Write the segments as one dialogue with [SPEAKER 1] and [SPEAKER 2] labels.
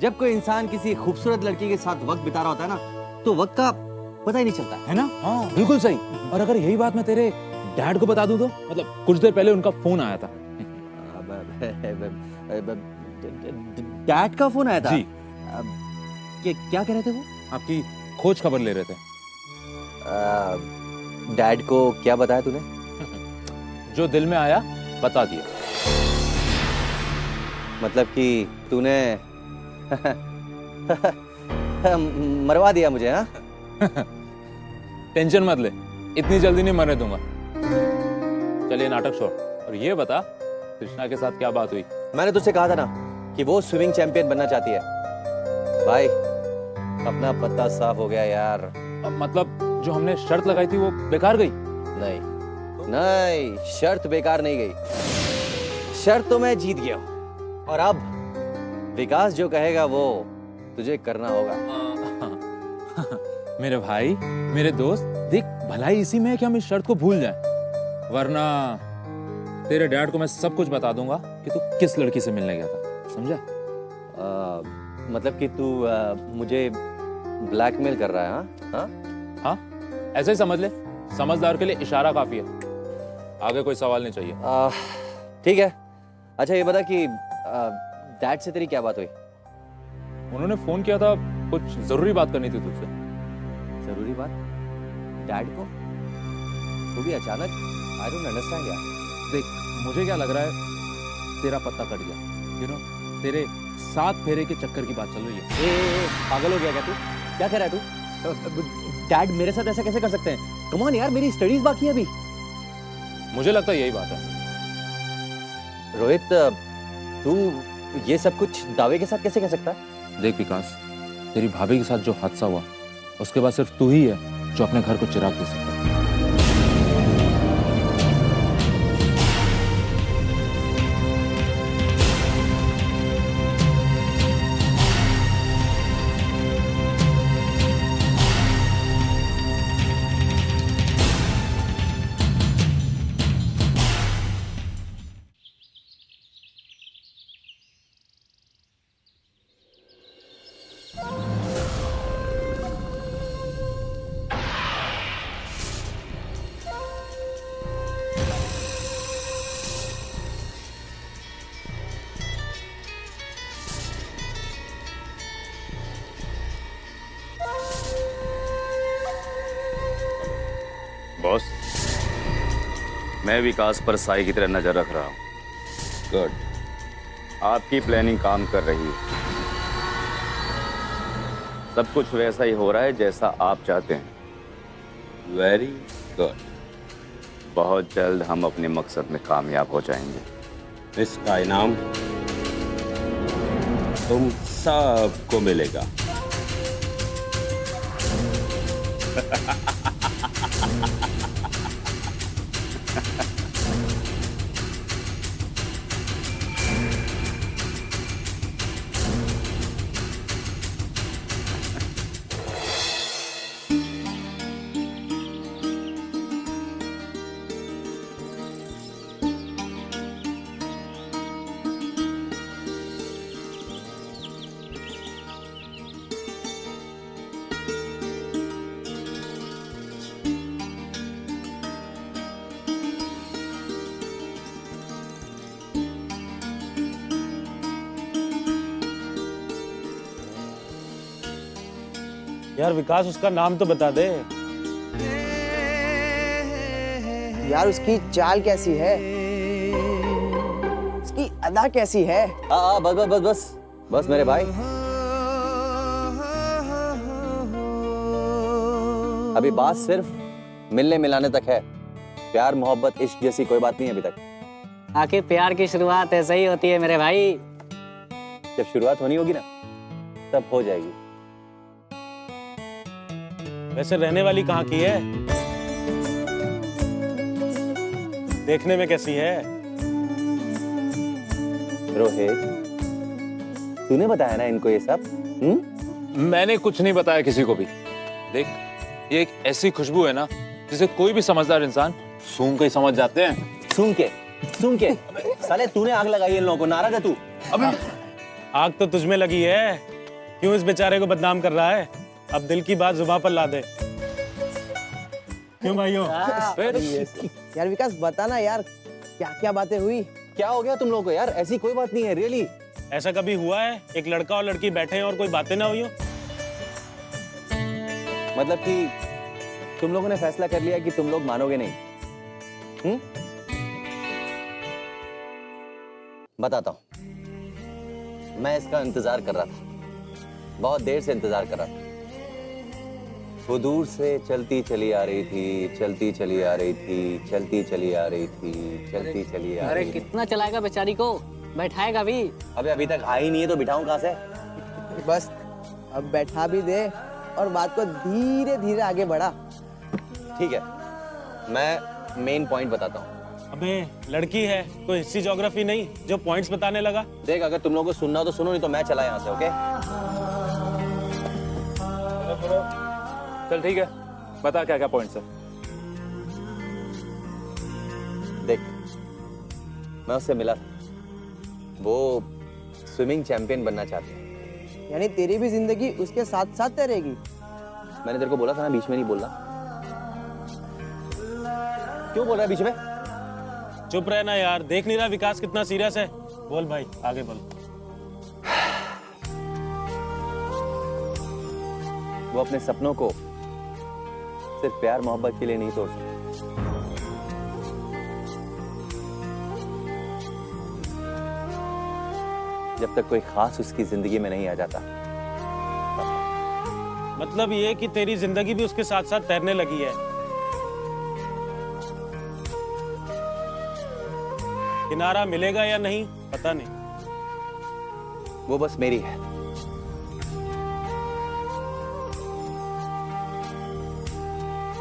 [SPEAKER 1] जब कोई इंसान किसी खूबसूरत लड़की के साथ वक्त बिता रहा होता है ना, तो वक्त का पता ही नहीं चलता
[SPEAKER 2] है ना? हाँ बिल्कुल सही। और अगर यही बात मैं तेरे डैड को बता दूं तो, मतलब कुछ देर पहले उनका फोन आया था।
[SPEAKER 1] डैड का फोन आया था?
[SPEAKER 2] जी।
[SPEAKER 1] क्या कह रहे थे वो?
[SPEAKER 2] आपकी खोज खबर ले रहे थे।
[SPEAKER 1] डैड को क्या बताया तूने?
[SPEAKER 2] जो दिल में आया बता दिया।
[SPEAKER 1] मतलब कि तूने मरवा दिया मुझे, हाँ?
[SPEAKER 2] टेंशन मत ले, इतनी जल्दी नहीं मरने दूंगा। चलिए नाटक छोड़ और ये बता, कृष्णा के साथ क्या बात हुई?
[SPEAKER 1] मैंने तुझसे कहा था ना कि वो स्विमिंग चैंपियन बनना चाहती है। भाई अपना पत्ता साफ हो गया यार।
[SPEAKER 2] मतलब जो हमने शर्त लगाई थी वो बेकार गई?
[SPEAKER 1] नहीं नहीं, शर्त बेकार नहीं गई। शर्त तो मैं जीत गया हूं और अब विकास जो कहेगा वो तुझे करना होगा।
[SPEAKER 2] मेरे भाई, मेरे दोस्त, देख भलाई इसी में है कि हम इस शर्त को भूल जाएं, वरना तेरे डैड को मैं सब कुछ बता दूंगा कि तू किस लड़की से मिलने गया था, समझा?
[SPEAKER 1] मतलब कि तू मुझे ब्लैकमेल कर रहा है? हाँ
[SPEAKER 2] हाँ, ऐसे ही समझ ले। समझदार के लिए इशारा काफी है, आगे कोई सवाल नहीं चाहिए।
[SPEAKER 1] ठीक है। अच्छा ये बता कि डैड से तेरी क्या बात हुई?
[SPEAKER 2] उन्होंने फोन किया था, कुछ जरूरी बात करनी थी तुझसे।
[SPEAKER 1] जरूरी बात? डैड को? वो भी अचानक? आई डोंट अंडरस्टैंड यार।
[SPEAKER 2] देख मुझे क्या लग रहा है, तेरा पत्ता कट गया। तेरे 7 फेरे के चक्कर की बात चल रही है।
[SPEAKER 1] ए, पागल हो गया क्या तू? क्या कह रहा है तू? डैड मेरे साथ ऐसा कैसे कर सकते हैं? कम ऑन यार, मेरी स्टडीज बाकी है अभी।
[SPEAKER 2] मुझे लगता है यही बात है।
[SPEAKER 1] रोहित, तू ये सब कुछ दावे के साथ कैसे कह सकता है?
[SPEAKER 2] देख विकास, तेरी भाभी के साथ जो हादसा हुआ, उसके बाद सिर्फ तू ही है जो अपने घर को चिराग दे सकता है।
[SPEAKER 3] बॉस, मैं विकास पर साई की तरह नजर रख रहा हूँ। गुड, आपकी प्लानिंग काम कर रही है। सब कुछ वैसा ही हो रहा है जैसा आप चाहते हैं। Very good. बहुत जल्द हम अपने मकसद में कामयाब हो जाएंगे।
[SPEAKER 4] इसका इनाम तुम सबको मिलेगा।
[SPEAKER 5] यार विकास, उसका नाम तो बता दे।
[SPEAKER 6] यार उसकी चाल कैसी है, उसकी अदा कैसी है?
[SPEAKER 1] बस बस बस बस बस मेरे भाई, अभी बात सिर्फ मिलने मिलाने तक है। प्यार मोहब्बत इश्क जैसी कोई बात नहीं है अभी तक।
[SPEAKER 7] आखिर प्यार की शुरुआत ऐसे ही होती है मेरे भाई।
[SPEAKER 1] जब शुरुआत होनी होगी ना, तब हो जाएगी।
[SPEAKER 5] वैसे रहने वाली कहाँ की है? देखने में कैसी है?
[SPEAKER 1] रोहित, तूने बताया ना इनको ये सब?
[SPEAKER 2] मैंने कुछ नहीं बताया किसी को भी। देख, ये एक ऐसी खुशबू है ना जिसे कोई भी समझदार इंसान सूंघ के ही समझ जाते हैं।
[SPEAKER 1] सूंघ के साले तूने आग लगाई है इन लोगों को। नाराज है तू?
[SPEAKER 2] अबे
[SPEAKER 5] आग तो तुझ में लगी है, क्यों इस बेचारे को बदनाम कर रहा है? अब दिल की बात जुबान पर ला दे। क्यों भाइयों?
[SPEAKER 6] यार विकास बता ना यार, क्या क्या बातें हुई?
[SPEAKER 1] क्या हो गया तुम लोगों को यार? ऐसी कोई बात नहीं है, रियली।
[SPEAKER 5] ऐसा कभी हुआ है एक लड़का और लड़की बैठे हैं और कोई बातें ना हुई हो?
[SPEAKER 1] मतलब कि तुम लोगों ने फैसला कर लिया कि तुम लोग मानोगे नहीं। बताता हूं, मैं इसका इंतजार कर रहा था, बहुत देर से इंतजार कर रहा था। वो दूर से चलती चली आ रही थी, चलती चली आ रही थी, चलती चली आ रही थी, चलती चली आ
[SPEAKER 7] अरे
[SPEAKER 1] रही थी।
[SPEAKER 7] कितना चलाएगा बेचारी को, बैठाएगा भी।
[SPEAKER 1] अबे अभी तक आई नहीं है तो बिठाऊं कहां से?
[SPEAKER 6] बस अब बैठा भी दे और बात को धीरे धीरे आगे बढ़ा।
[SPEAKER 1] ठीक है, मैं मेन पॉइंट बताता हूँ।
[SPEAKER 5] अबे लड़की है, कोई हिस्ट्री ज्योग्राफी नहीं जो पॉइंट्स बताने लगा।
[SPEAKER 1] देख, अगर तुम लोगों को सुनना हो तो सुनो, नहीं तो मैं चला यहाँ से। ओके?
[SPEAKER 2] चल ठीक है, बता क्या क्या पॉइंट्स है।
[SPEAKER 1] देख, मैं उससे मिला था, वो स्विमिंग चैंपियन बनना चाहती है।
[SPEAKER 6] यानी तेरी भी जिंदगी उसके साथ साथ तैरेगी?
[SPEAKER 1] मैंने तेरे को बोला था ना बीच में नहीं बोलना। क्यों बोल रहा है बीच में?
[SPEAKER 5] चुप रहना यार, देख नहीं रहा विकास कितना सीरियस है? बोल भाई, आगे बोल।
[SPEAKER 1] वो अपने सपनों को सिर्फ प्यार मोहब्बत के लिए नहीं तोड़ सकती। जब तक कोई खास उसकी जिंदगी में नहीं आ जाता।
[SPEAKER 5] मतलब ये कि तेरी जिंदगी भी उसके साथ साथ तैरने लगी है। किनारा मिलेगा या नहीं पता नहीं।
[SPEAKER 1] वो बस मेरी है।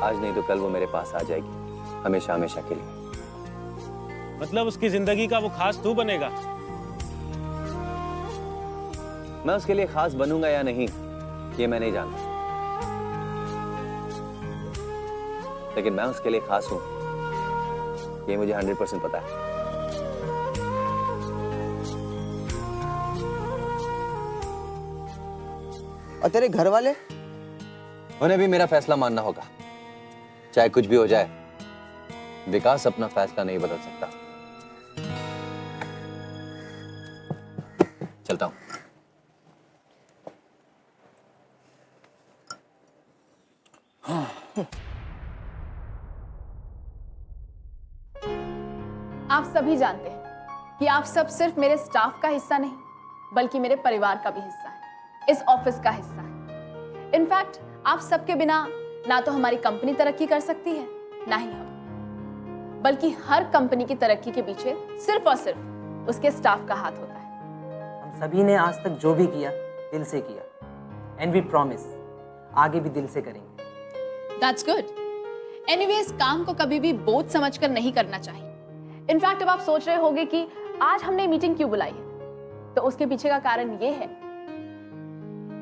[SPEAKER 1] आज नहीं तो कल वो मेरे पास आ जाएगी, हमेशा हमेशा के लिए।
[SPEAKER 5] मतलब उसकी जिंदगी का वो खास तू बनेगा?
[SPEAKER 1] मैं उसके लिए खास बनूंगा या नहीं, ये मैं नहीं जानता, लेकिन मैं उसके लिए खास हूं, ये मुझे 100% पता है।
[SPEAKER 6] और तेरे घर वाले?
[SPEAKER 1] उन्हें भी मेरा फैसला मानना होगा, चाहे कुछ भी हो जाए। विकास अपना फैसला नहीं बदल सकता। चलता हूं।
[SPEAKER 8] आप सभी जानते हैं कि आप सब सिर्फ मेरे स्टाफ का हिस्सा नहीं, बल्कि मेरे परिवार का भी हिस्सा है, इस ऑफिस का हिस्सा है। इनफैक्ट आप सबके बिना ना तो हमारी कंपनी तरक्की कर सकती है, ना ही हम, बल्कि हर कंपनी की तरक्की के पीछे सिर्फ और सिर्फ उसके स्टाफ का हाथ होता है।
[SPEAKER 9] हम सभी ने आज तक जो भी किया दिल से किया, एंड वी प्रॉमिस आगे भी दिल से करेंगे।
[SPEAKER 8] That's good. एनीवेज, काम को कभी भी बोझ समझकर नहीं करना चाहिए। इनफैक्ट अब आप सोच रहे होंगे कि आज हमने मीटिंग क्यों बुलाई है, तो उसके पीछे का कारण ये है,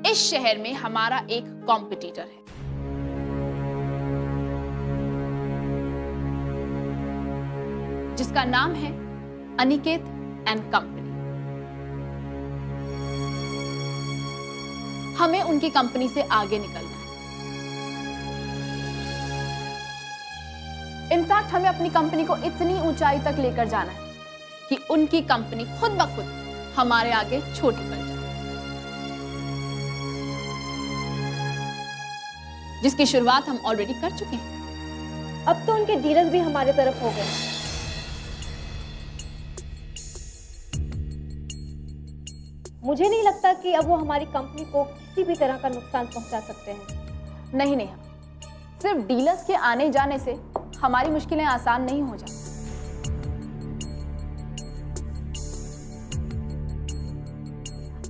[SPEAKER 8] इस शहर में हमारा एक कॉम्पिटिटर है, जिसका नाम है अनिकेत एंड कंपनी। हमें उनकी कंपनी से आगे निकलना है। इनफैक्ट हमें अपनी कंपनी को इतनी ऊंचाई तक लेकर जाना है कि उनकी कंपनी खुद ब खुद हमारे आगे छोटी पड़ जाए, जिसकी शुरुआत हम ऑलरेडी कर चुके हैं।
[SPEAKER 10] अब तो उनके डीलर्स भी हमारे तरफ हो गए। मुझे नहीं लगता कि अब वो हमारी कंपनी को किसी भी तरह का नुकसान पहुंचा सकते हैं।
[SPEAKER 8] नहीं नहीं, सिर्फ डीलर्स के आने जाने से हमारी मुश्किलें आसान नहीं हो जाती।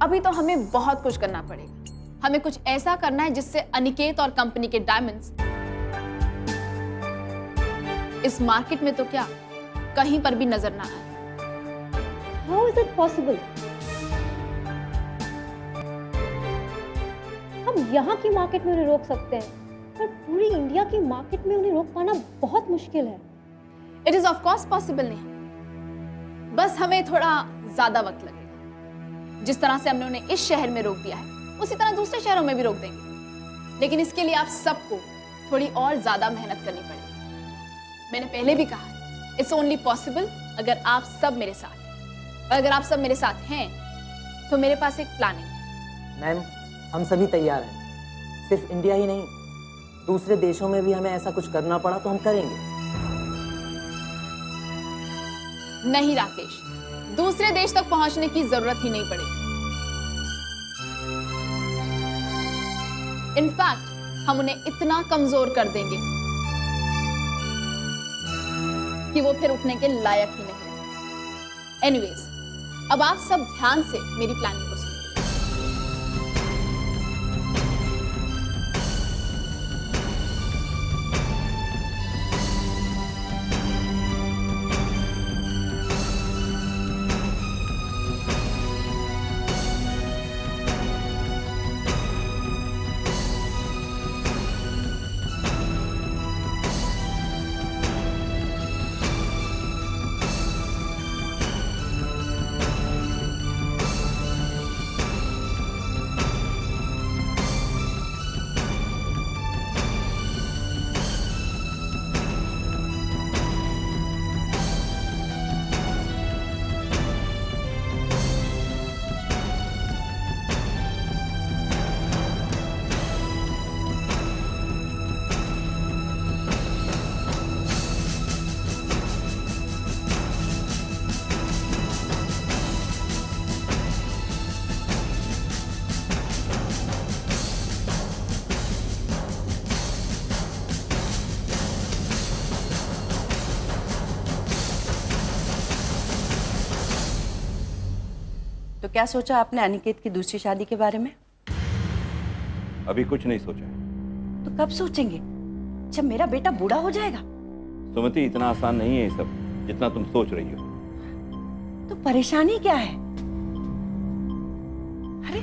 [SPEAKER 8] अभी तो हमें बहुत कुछ करना पड़ेगा। हमें कुछ ऐसा करना है जिससे अनिकेत और कंपनी के डायमंड्स इस मार्केट में तो क्या कहीं पर भी नजर ना आए।
[SPEAKER 10] How is it possible? हम यहाँ की मार्केट में उन्हें रोक सकते हैं, पर पूरी इंडिया की मार्केट में उन्हें रोक पाना बहुत मुश्किल है।
[SPEAKER 8] It is of course possible नहीं, बस हमें थोड़ा ज्यादा वक्त लगेगा। जिस तरह से हमने उन्हें इस शहर में रोक दिया है, उसी तरह दूसरे शहरों में भी रोक देंगे। लेकिन इसके लिए आप सबको थोड़ी और ज्यादा मेहनत करनी पड़ेगी। मैंने पहले भी कहा है, इट्स ओनली पॉसिबल अगर आप सब मेरे साथ हैं। और अगर आप सब मेरे साथ हैं तो मेरे पास एक प्लानिंग है।
[SPEAKER 9] मैम, हम सभी तैयार हैं। सिर्फ इंडिया ही नहीं, दूसरे देशों में भी हमें ऐसा कुछ करना पड़ा तो हम करेंगे।
[SPEAKER 8] नहीं राकेश, दूसरे देश तक पहुंचने की जरूरत ही नहीं पड़ेगी। इनफैक्ट हम उन्हें इतना कमजोर कर देंगे कि वो फिर उठने के लायक ही नहीं। एनीवेज, अब आप सब ध्यान से मेरी प्लानिंग को सुनिए।
[SPEAKER 11] तो क्या सोचा आपने अनिकेत की दूसरी शादी के बारे में?
[SPEAKER 4] अभी कुछ नहीं सोचा।
[SPEAKER 11] तो कब सोचेंगे? जब मेरा बेटा बूढ़ा हो जाएगा।
[SPEAKER 4] सुमति, इतना आसान नहीं है ये सब जितना तुम सोच रही हो।
[SPEAKER 11] तो परेशानी क्या है? अरे,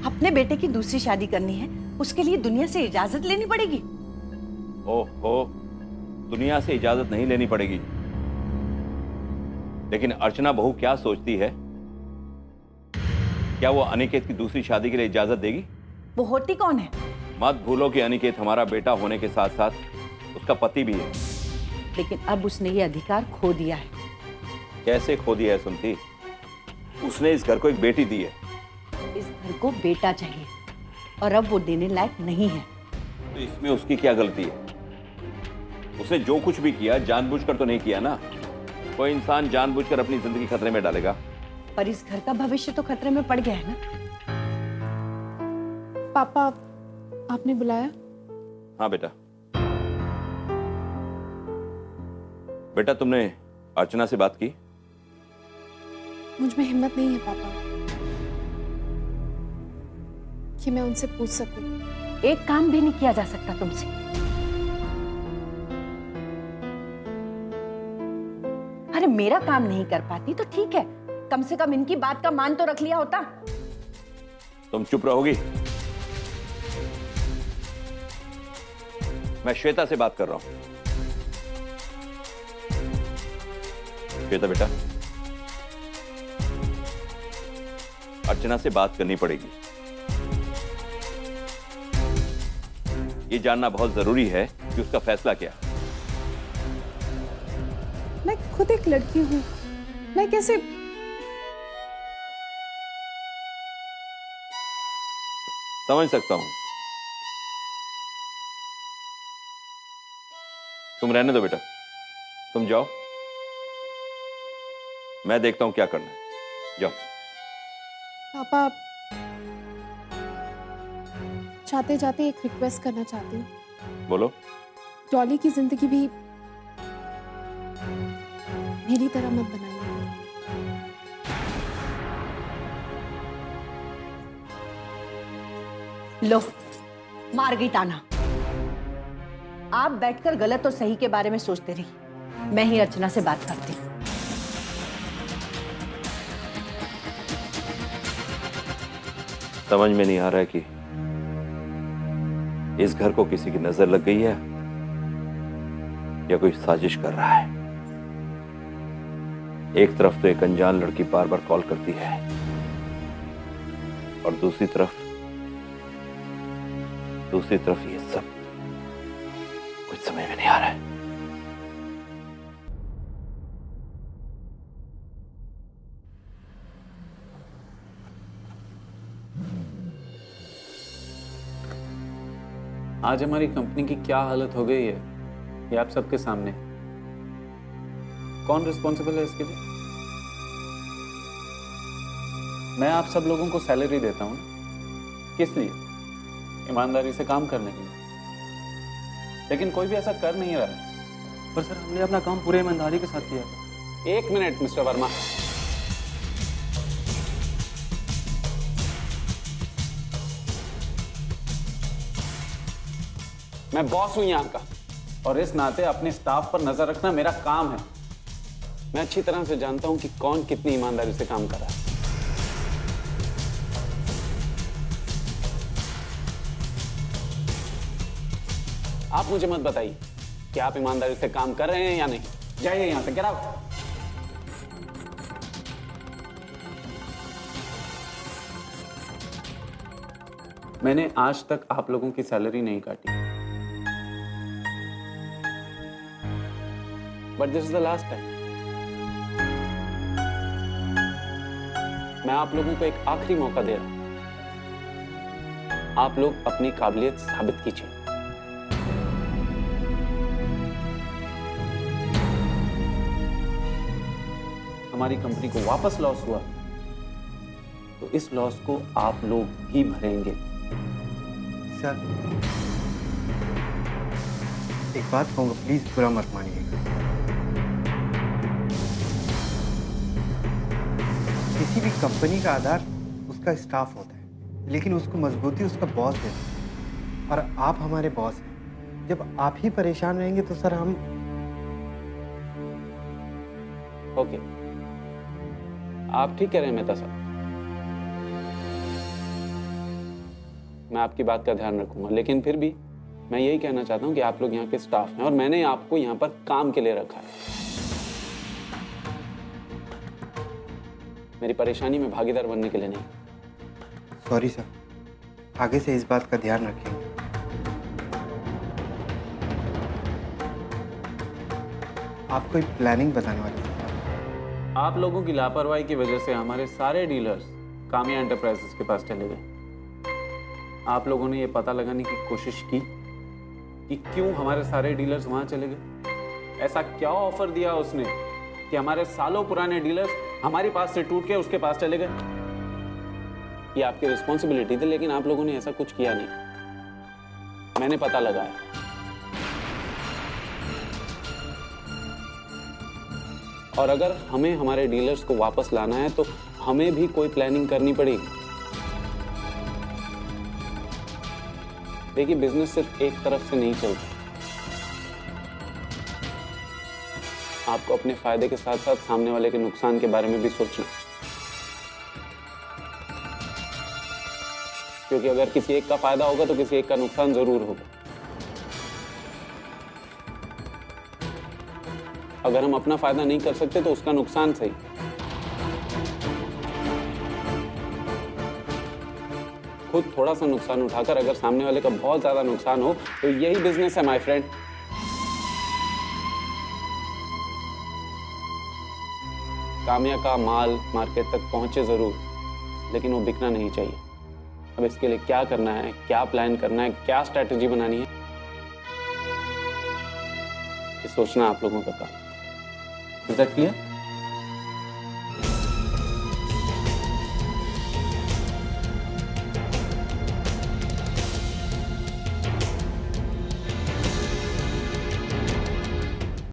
[SPEAKER 11] अपने बेटे की दूसरी शादी करनी है, उसके लिए दुनिया से इजाजत लेनी पड़ेगी।
[SPEAKER 4] ओहो, दुनिया से इजाजत नहीं लेनी पड़ेगी। लेकिन अर्चना बहू क्या सोचती है? क्या वो अनिकेत की दूसरी शादी के लिए इजाजत देगी?
[SPEAKER 11] वो होती कौन है?
[SPEAKER 4] मत भूलो कि अनिकेत हमारा बेटा होने के साथ साथ उसका पति भी है।
[SPEAKER 11] लेकिन अब उसने ये अधिकार खो दिया है।
[SPEAKER 4] कैसे खो दिया है सुमति? उसने इस घर को एक बेटी दी है।
[SPEAKER 11] इस घर को बेटा चाहिए और अब वो देने लायक नहीं है।
[SPEAKER 4] तो इसमें उसकी क्या गलती है? उसने जो कुछ भी किया जानबूझकर तो नहीं किया ना। कोई इंसान जानबूझकर अपनी जिंदगी खतरे में डालेगा?
[SPEAKER 11] पर इस घर का भविष्य तो खतरे में पड़ गया है ना।
[SPEAKER 8] पापा, आपने बुलाया?
[SPEAKER 4] हाँ बेटा। बेटा, तुमने अर्चना से बात की?
[SPEAKER 8] मुझ में हिम्मत नहीं है पापा कि मैं उनसे पूछ सकूं।
[SPEAKER 11] एक काम भी नहीं किया जा सकता तुमसे। अरे, मेरा काम नहीं कर पाती तो ठीक है, कम से कम इनकी बात का मान तो रख लिया होता।
[SPEAKER 4] तुम चुप रहोगी? मैं श्वेता से बात कर रहा हूं। श्वेता बेटा, अर्चना से बात करनी पड़ेगी। ये जानना बहुत जरूरी है कि उसका फैसला क्या है।
[SPEAKER 8] मैं खुद एक लड़की हूं, मैं कैसे?
[SPEAKER 4] समझ सकता हूं। तुम रहने दो बेटा, तुम जाओ, मैं देखता हूं क्या करना है। जाओ।
[SPEAKER 8] पापा, जाते जाते एक रिक्वेस्ट करना चाहती हूँ।
[SPEAKER 4] बोलो।
[SPEAKER 8] डॉली की जिंदगी भी मेरी तरह मत बनाइए।
[SPEAKER 11] लो, मार गई ताना। आप बैठकर गलत और सही के बारे में सोचते रही। मैं ही अर्चना से बात करती हूँ।
[SPEAKER 4] समझ में नहीं आ रहा है कि इस घर को किसी की नजर लग गई है या कोई साजिश कर रहा है। एक तरफ तो एक अनजान लड़की बार बार कॉल करती है और दूसरी तरफ ये सब कुछ समझ में नहीं आ रहा है।
[SPEAKER 5] आज हमारी कंपनी की क्या हालत हो गई है ये आप सबके सामने। कौन रिस्पॉन्सिबल है इसके लिए? मैं आप सब लोगों को सैलरी देता हूं, किस लिए? ईमानदारी से काम करने के लिए। लेकिन कोई भी ऐसा कर नहीं रहा है।
[SPEAKER 12] पर सर हमने अपना काम पूरे ईमानदारी के साथ किया था।
[SPEAKER 5] एक मिनट मिस्टर वर्मा, मैं बॉस हूं यहां का और इस नाते अपने स्टाफ पर नजर रखना मेरा काम है। मैं अच्छी तरह से जानता हूं कि कौन कितनी ईमानदारी से काम कर रहा है। आप मुझे मत बताइए कि आप ईमानदारी से काम कर रहे हैं या नहीं। जाइए यहां से, गेट आउट। मैंने आज तक आप लोगों की सैलरी नहीं काटी, but this is the last time. मैं आप लोगों को एक आखिरी मौका दे रहा हूं। आप लोग अपनी काबिलियत साबित कीजिए। हमारी कंपनी को वापस लॉस हुआ तो इस लॉस को आप लोग ही भरेंगे।
[SPEAKER 12] सर एक बात कहूँगा, प्लीज बुरा मत मानिएगा। किसी भी कंपनी का आधार उसका स्टाफ होता है, लेकिन उसको मजबूती उसका बॉस देता है। और आप हमारे बॉस हैं। जब आप ही परेशान रहेंगे तो सर हम
[SPEAKER 5] ओके, आप ठीक कह रहे हैं मेहता साहब। मैं आपकी बात का ध्यान रखूंगा, लेकिन फिर भी मैं यही कहना चाहता हूं कि आप लोग यहाँ के स्टाफ हैं और मैंने आपको यहाँ पर काम के लिए रखा है। मेरी परेशानी में भागीदार बनने के लिए नहीं।
[SPEAKER 12] सॉरी सर, आगे से इस बात का ध्यान रखेंगे। आप कोई प्लानिंग बताने वाले थे?
[SPEAKER 5] आप लोगों की लापरवाही की वजह से हमारे सारे डीलर्स कामिया एंटरप्राइजेस के पास चले गए। आप लोगों ने ये पता लगाने की कोशिश की कि क्यों हमारे सारे डीलर्स वहां चले गए। ऐसा क्या ऑफर दिया उसने कि हमारे सालों पुराने डीलर्स हमारे पास से टूट के उसके पास चले गए। ये आपकी रिस्पॉन्सिबिलिटी थी, लेकिन आप लोगों ने ऐसा कुछ किया नहीं। मैंने पता लगाया। और अगर हमें हमारे डीलर्स को वापस लाना है तो हमें भी कोई प्लानिंग करनी पड़ेगी। देखिए, बिजनेस सिर्फ एक तरफ से नहीं चलता। आपको अपने फायदे के साथ साथ सामने वाले के नुकसान के बारे में भी सोचना, क्योंकि अगर किसी एक का फायदा होगा तो किसी एक का नुकसान जरूर होगा। अगर हम अपना फायदा नहीं कर सकते तो उसका नुकसान सही। खुद थोड़ा सा नुकसान उठाकर अगर सामने वाले का बहुत ज्यादा नुकसान हो तो यही बिजनेस है माय फ्रेंड। कामिया का माल मार्केट तक पहुंचे जरूर, लेकिन वो बिकना नहीं चाहिए। अब इसके लिए क्या करना है, क्या प्लान करना है, क्या स्ट्रैटेजी बनानी है, ये सोचना आप लोगों का काम। Is that clear?